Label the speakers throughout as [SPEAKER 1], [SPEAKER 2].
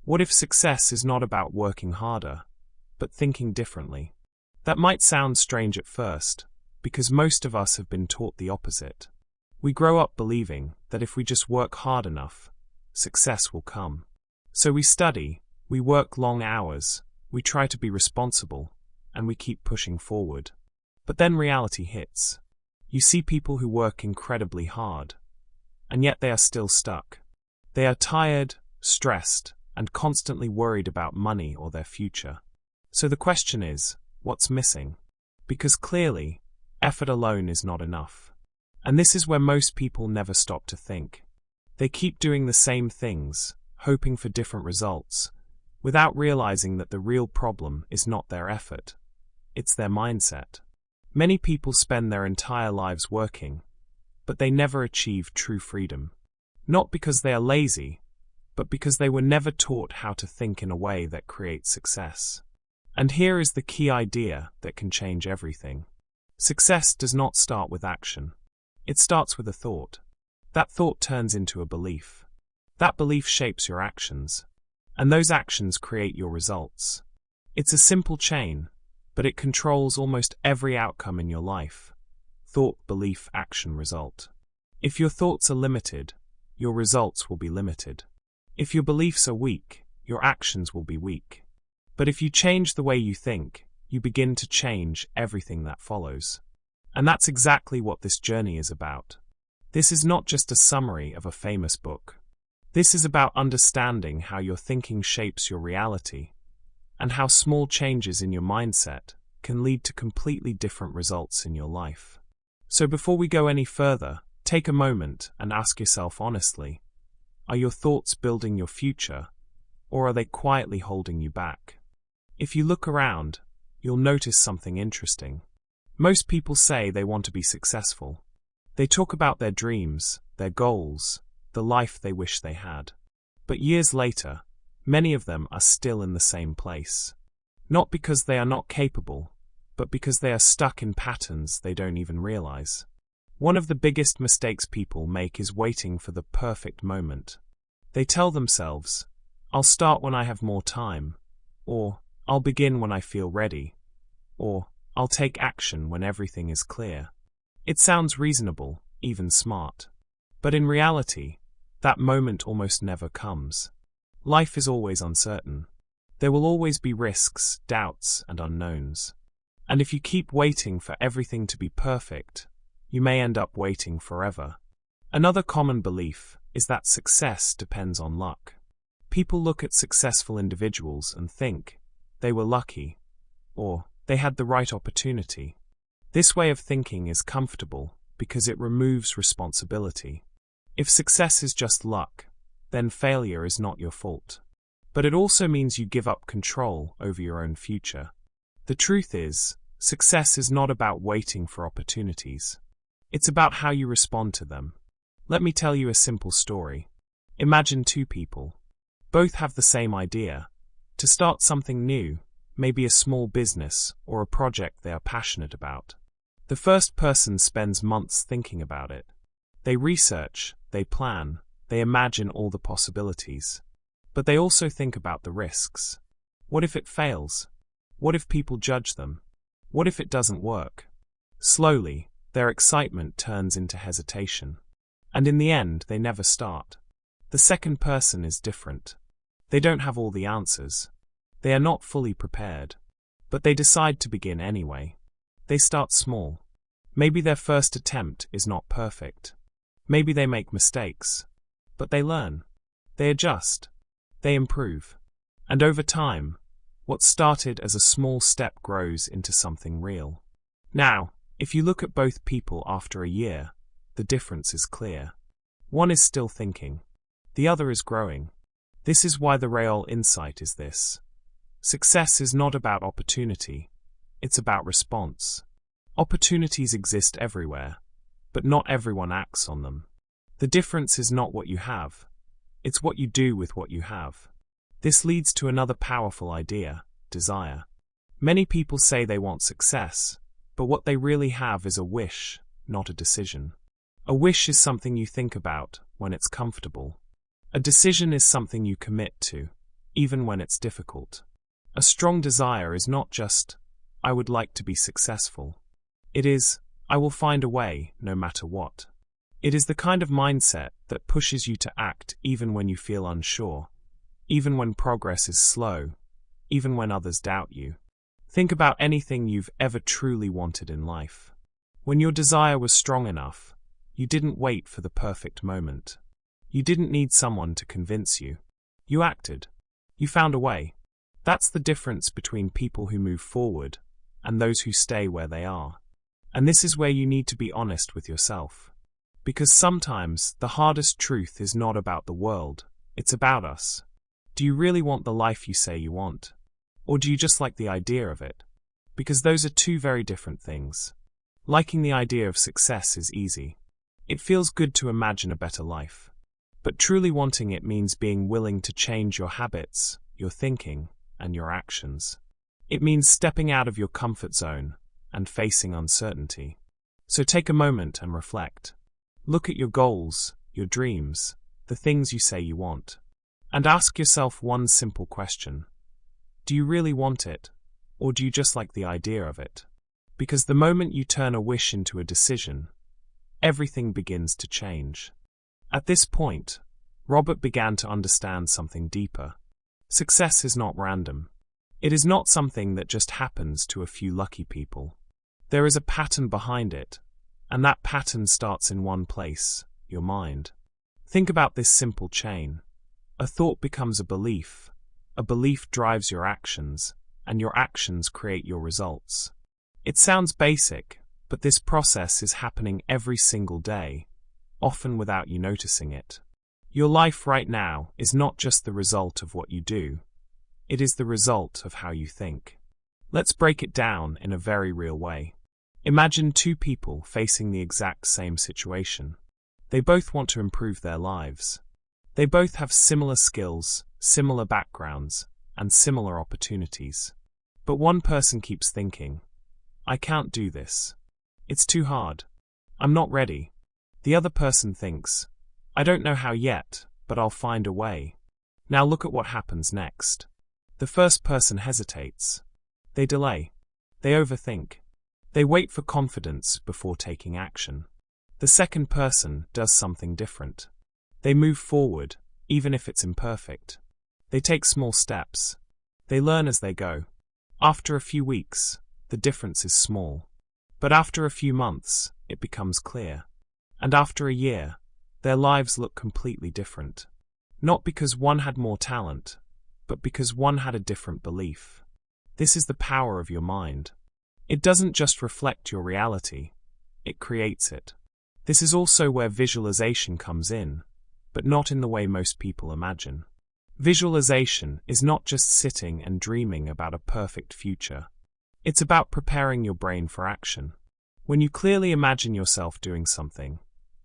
[SPEAKER 1] What if success is not about working harder, but thinking differently? That might sound strange at first, because most of us have been taught the opposite. We grow up believing that if we just work hard enough, success will come. So we study, we work long hours, we try to be responsible, and we keep pushing forward. But then reality hits. You see people who work incredibly hard, and yet they are still stuck. They are tired, stressed, and constantly worried about money or their future. So the question is, what's missing? Because clearly, effort alone is not enough. And this is where most people never stop to think. They keep doing the same things, hoping for different results, without realizing that the real problem is not their effort. It's their mindset. Many people spend their entire lives working, but they never achieve true freedom. Not because they are lazy, but because they were never taught how to think in a way that creates success. And here is the key idea that can change everything. Success does not start with action. It starts with a thought. That thought turns into a belief. That belief shapes your actions. And those actions create your results. It's a simple chain, but it controls almost every outcome in your life. Thought, belief, action, result. If your thoughts are limited, your results will be limited. If your beliefs are weak, your actions will be weak. But if you change the way you think, you begin to change everything that follows. And that's exactly what this journey is about. This is not just a summary of a famous book. This is about understanding how your thinking shapes your reality, and how small changes in your mindset can lead to completely different results in your life. So before we go any further, take a moment and ask yourself honestly, are your thoughts building your future, or are they quietly holding you back? If you look around, you'll notice something interesting. Most people say they want to be successful. They talk about their dreams, their goals, the life they wish they had. But years later, many of them are still in the same place. Not because they are not capable, but because they are stuck in patterns they don't even realize. One of the biggest mistakes people make is waiting for the perfect moment. They tell themselves, I'll start when I have more time, or I'll begin when I feel ready, or I'll take action when everything is clear. It sounds reasonable, even smart. But in reality, that moment almost never comes. Life is always uncertain. There will always be risks, doubts, and unknowns. And if you keep waiting for everything to be perfect, you may end up waiting forever. Another common belief is that success depends on luck. People look at successful individuals and think, they were lucky, or they had the right opportunity. This way of thinking is comfortable because it removes responsibility. If success is just luck, then failure is not your fault. But it also means you give up control over your own future. The truth is, success is not about waiting for opportunities. It's about how you respond to them. Let me tell you a simple story. Imagine two people. Both have the same idea, to start something new, maybe a small business or a project they are passionate about. The first person spends months thinking about it. They research, they plan, they imagine all the possibilities. But they also think about the risks. What if it fails? What if people judge them? What if it doesn't work? Slowly, their excitement turns into hesitation. And in the end, they never start. The second person is different. They don't have all the answers. They are not fully prepared. But they decide to begin anyway. They start small. Maybe their first attempt is not perfect. Maybe they make mistakes. But they learn. They adjust. They improve. And over time, what started as a small step grows into something real. Now, if you look at both people after a year, the difference is clear. One is still thinking. The other is growing. This is why the real insight is this. Success is not about opportunity. It's about response. Opportunities exist everywhere, but not everyone acts on them. The difference is not what you have. It's what you do with what you have. This leads to another powerful idea, desire. Many people say they want success, but what they really have is a wish, not a decision. A wish is something you think about when it's comfortable. A decision is something you commit to, even when it's difficult. A strong desire is not just, I would like to be successful. It is, I will find a way, no matter what. It is the kind of mindset that pushes you to act even when you feel unsure, even when progress is slow, even when others doubt you. Think about anything you've ever truly wanted in life. When your desire was strong enough, you didn't wait for the perfect moment. You didn't need someone to convince you. You acted. You found a way. That's the difference between people who move forward and those who stay where they are. And this is where you need to be honest with yourself. Because sometimes the hardest truth is not about the world, it's about us. Do you really want the life you say you want? Or do you just like the idea of it? Because those are two very different things. Liking the idea of success is easy. It feels good to imagine a better life. But truly wanting it means being willing to change your habits, your thinking, and your actions. It means stepping out of your comfort zone and facing uncertainty. So take a moment and reflect. Look at your goals, your dreams, the things you say you want. And ask yourself one simple question. Do you really want it, or do you just like the idea of it? Because the moment you turn a wish into a decision, everything begins to change. At this point, Robert began to understand something deeper. Success is not random. It is not something that just happens to a few lucky people. There is a pattern behind it, and that pattern starts in one place, your mind. Think about this simple chain. A thought becomes a belief drives your actions, and your actions create your results. It sounds basic, but this process is happening every single day, often without you noticing it. Your life right now is not just the result of what you do, it is the result of how you think. Let's break it down in a very real way. Imagine two people facing the exact same situation. They both want to improve their lives. They both have similar skills, similar backgrounds, and similar opportunities. But one person keeps thinking, I can't do this. It's too hard. I'm not ready. The other person thinks, I don't know how yet, but I'll find a way. Now look at what happens next. The first person hesitates. They delay. They overthink. They wait for confidence before taking action. The second person does something different. They move forward, even if it's imperfect. They take small steps. They learn as they go. After a few weeks, the difference is small. But after a few months, it becomes clear. And after a year, their lives look completely different. Not because one had more talent, but because one had a different belief. This is the power of your mind. It doesn't just reflect your reality, it creates it. This is also where visualization comes in, but not in the way most people imagine. Visualization is not just sitting and dreaming about a perfect future. It's about preparing your brain for action. When you clearly imagine yourself doing something,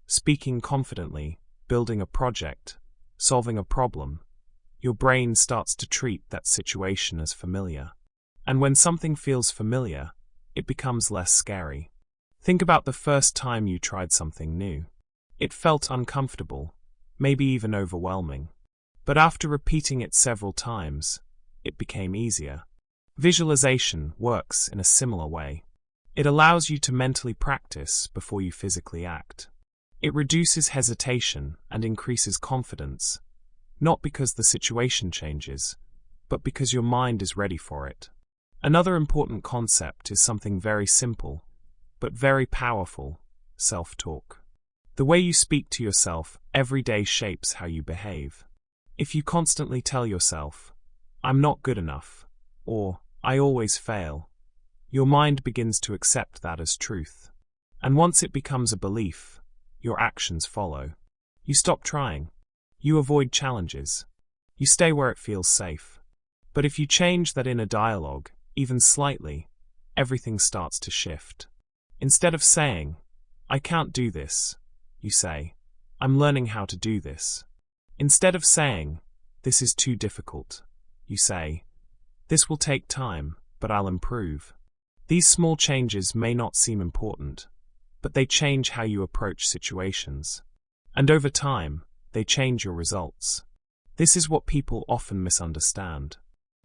[SPEAKER 1] speaking confidently, building a project, solving a problem, your brain starts to treat that situation as familiar. And when something feels familiar, it becomes less scary. Think about the first time you tried something new. It felt uncomfortable, maybe even overwhelming. But after repeating it several times, it became easier. Visualization works in a similar way. It allows you to mentally practice before you physically act. It reduces hesitation and increases confidence, not because the situation changes, but because your mind is ready for it. Another important concept is something very simple, but very powerful: self-talk. The way you speak to yourself every day shapes how you behave. If you constantly tell yourself, I'm not good enough, or I always fail, your mind begins to accept that as truth. And once it becomes a belief, your actions follow. You stop trying. You avoid challenges. You stay where it feels safe. But if you change that inner dialogue, even slightly, everything starts to shift. Instead of saying, I can't do this, you say, I'm learning how to do this. Instead of saying, this is too difficult, you say, this will take time, but I'll improve. These small changes may not seem important, but they change how you approach situations. And over time, they change your results. This is what people often misunderstand.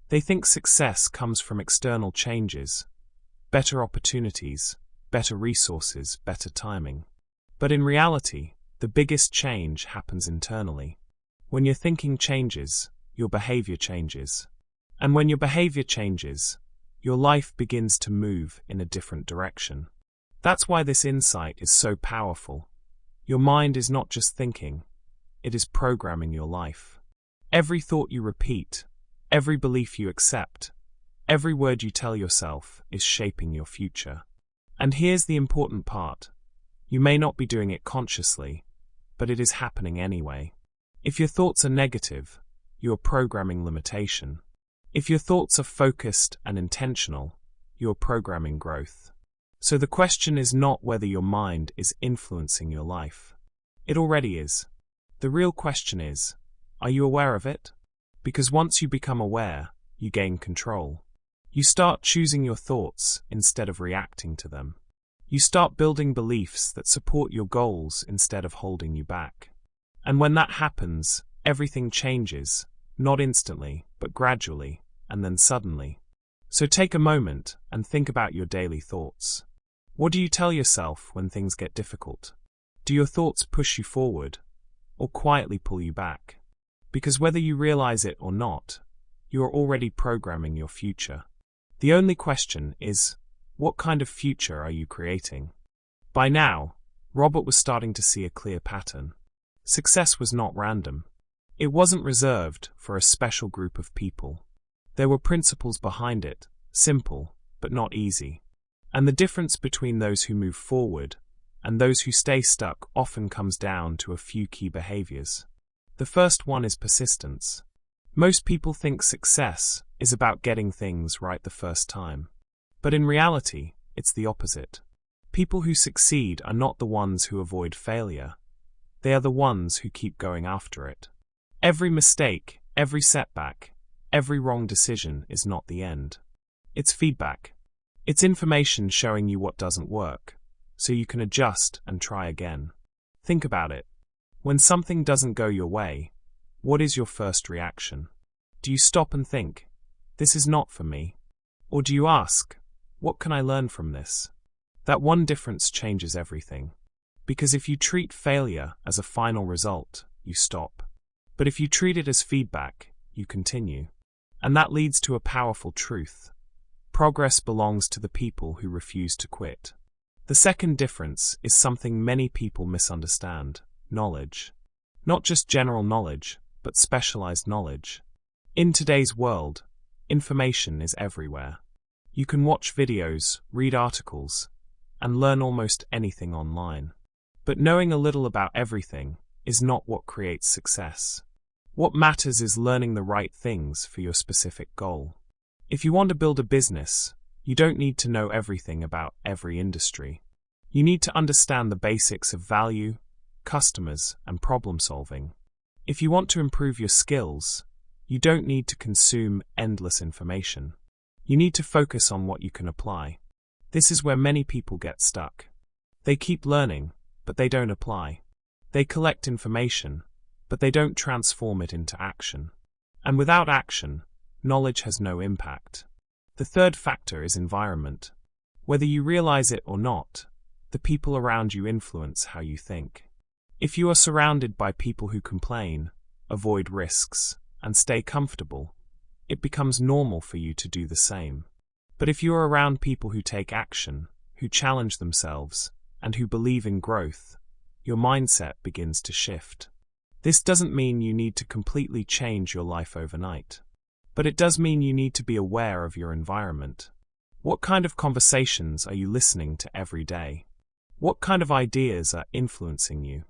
[SPEAKER 1] They think success comes from external changes, better opportunities, better resources, better timing. But in reality, the biggest change happens internally. When your thinking changes, your behavior changes. And when your behavior changes, your life begins to move in a different direction. That's why this insight is so powerful. Your mind is not just thinking, it is programming your life. Every thought you repeat, every belief you accept, every word you tell yourself is shaping your future. And here's the important part. You may not be doing it consciously, but it is happening anyway. If your thoughts are negative, you are programming limitation. If your thoughts are focused and intentional, you are programming growth. So the question is not whether your mind is influencing your life. It already is. The real question is, are you aware of it? Because once you become aware, you gain control. You start choosing your thoughts instead of reacting to them. You start building beliefs that support your goals instead of holding you back. And when that happens, everything changes, not instantly, but gradually, and then suddenly. So take a moment and think about your daily thoughts. What do you tell yourself when things get difficult? Do your thoughts push you forward, or quietly pull you back? Because whether you realize it or not, you are already programming your future. The only question is, what kind of future are you creating? By now, Robert was starting to see a clear pattern. Success was not random. It wasn't reserved for a special group of people. There were principles behind it, simple, but not easy. And the difference between those who move forward and those who stay stuck often comes down to a few key behaviors. The first one is persistence. Most people think success is about getting things right the first time. But in reality, it's the opposite. People who succeed are not the ones who avoid failure. They are the ones who keep going after it. Every mistake, every setback, every wrong decision is not the end. It's feedback. It's information showing you what doesn't work, so you can adjust and try again. Think about it. When something doesn't go your way, what is your first reaction? Do you stop and think, this is not for me? Or do you ask, what can I learn from this? That one difference changes everything. Because if you treat failure as a final result, you stop. But if you treat it as feedback, you continue. And that leads to a powerful truth. Progress belongs to the people who refuse to quit. The second difference is something many people misunderstand: knowledge. Not just general knowledge, but specialized knowledge. In today's world, information is everywhere. You can watch videos, read articles, and learn almost anything online. But knowing a little about everything is not what creates success. What matters is learning the right things for your specific goal. If you want to build a business, you don't need to know everything about every industry. You need to understand the basics of value, customers, and problem solving. If you want to improve your skills, you don't need to consume endless information. You need to focus on what you can apply. This is where many people get stuck. They keep learning, but they don't apply. They collect information, but they don't transform it into action. And without action, knowledge has no impact. The third factor is environment. Whether you realize it or not, the people around you influence how you think. If you are surrounded by people who complain, avoid risks, and stay comfortable, it becomes normal for you to do the same. But if you are around people who take action, who challenge themselves, and who believe in growth, your mindset begins to shift. This doesn't mean you need to completely change your life overnight. But it does mean you need to be aware of your environment. What kind of conversations are you listening to every day? What kind of ideas are influencing you?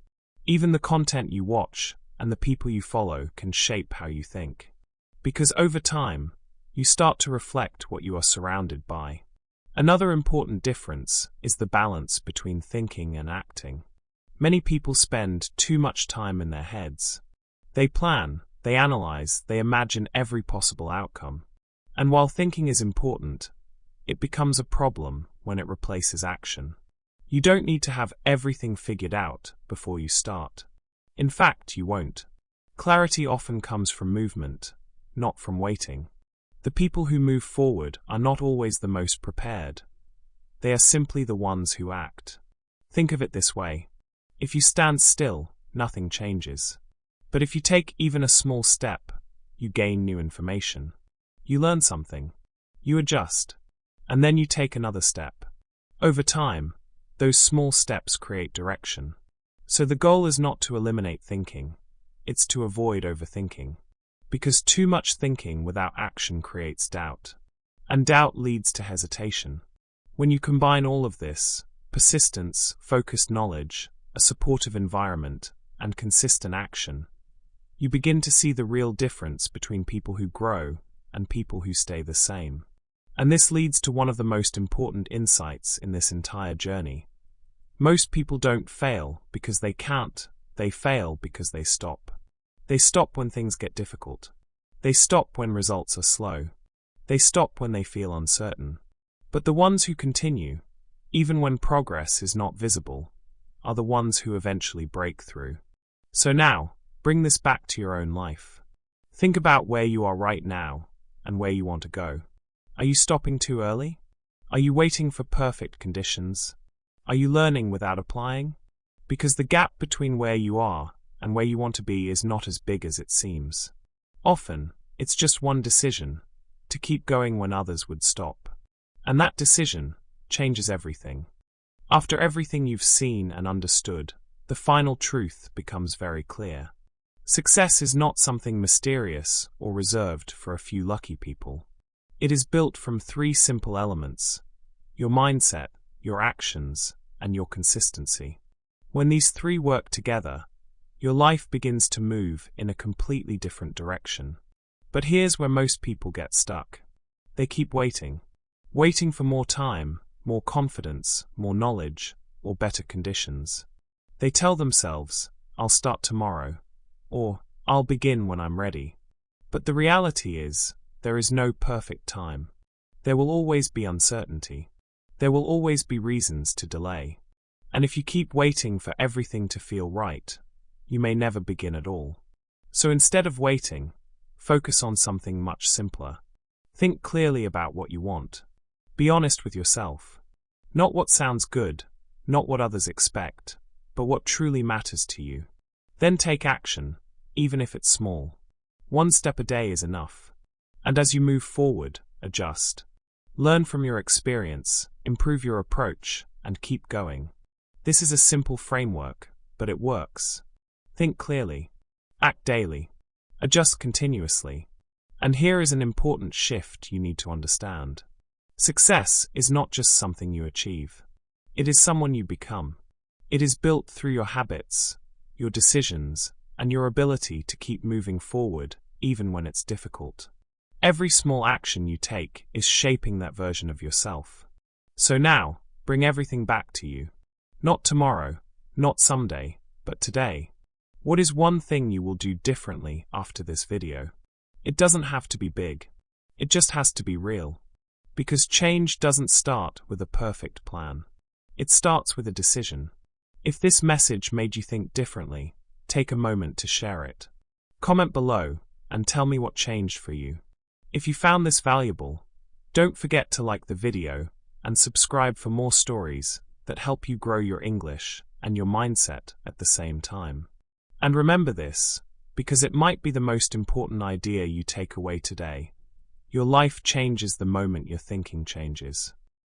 [SPEAKER 1] Even the content you watch and the people you follow can shape how you think. Because over time, you start to reflect what you are surrounded by. Another important difference is the balance between thinking and acting. Many people spend too much time in their heads. They plan, they analyze, they imagine every possible outcome. And while thinking is important, it becomes a problem when it replaces action. You don't need to have everything figured out before you start. In fact, you won't. Clarity often comes from movement, not from waiting. The people who move forward are not always the most prepared. They are simply the ones who act. Think of it this way. If you stand still, nothing changes. But if you take even a small step, you gain new information. You learn something. You adjust. And then you take another step. Over time, those small steps create direction. So the goal is not to eliminate thinking. It's to avoid overthinking. Because too much thinking without action creates doubt. And doubt leads to hesitation. When you combine all of this, persistence, focused knowledge, a supportive environment, and consistent action, you begin to see the real difference between people who grow and people who stay the same. And this leads to one of the most important insights in this entire journey. Most people don't fail because they can't, they fail because they stop. They stop when things get difficult. They stop when results are slow. They stop when they feel uncertain. But the ones who continue, even when progress is not visible, are the ones who eventually break through. So now, bring this back to your own life. Think about where you are right now and where you want to go. Are you stopping too early? Are you waiting for perfect conditions? Are you learning without applying? Because the gap between where you are and where you want to be is not as big as it seems. Often, it's just one decision, to keep going when others would stop. And that decision changes everything. After everything you've seen and understood, the final truth becomes very clear. Success is not something mysterious or reserved for a few lucky people. It is built from three simple elements: your mindset, your actions, and your consistency. When these three work together, your life begins to move in a completely different direction. But here's where most people get stuck. They keep waiting. Waiting for more time, more confidence, more knowledge, or better conditions. They tell themselves, "I'll start tomorrow," or "I'll begin when I'm ready." But the reality is, there is no perfect time. There will always be uncertainty. There will always be reasons to delay. And if you keep waiting for everything to feel right, you may never begin at all. So instead of waiting, focus on something much simpler. Think clearly about what you want. Be honest with yourself. Not what sounds good, not what others expect, but what truly matters to you. Then take action, even if it's small. One step a day is enough. And as you move forward, adjust. Learn from your experience, improve your approach, and keep going. This is a simple framework, but it works. Think clearly. Act daily. Adjust continuously. And here is an important shift you need to understand. Success is not just something you achieve. It is someone you become. It is built through your habits, your decisions, and your ability to keep moving forward even when it's difficult. Every small action you take is shaping that version of yourself. So now, bring everything back to you. Not tomorrow, not someday, but today. What is one thing you will do differently after this video? It doesn't have to be big. It just has to be real. Because change doesn't start with a perfect plan. It starts with a decision. If this message made you think differently, take a moment to share it. Comment below and tell me what changed for you. If you found this valuable, don't forget to like the video and subscribe for more stories that help you grow your English and your mindset at the same time. And remember this, because it might be the most important idea you take away today. Your life changes the moment your thinking changes.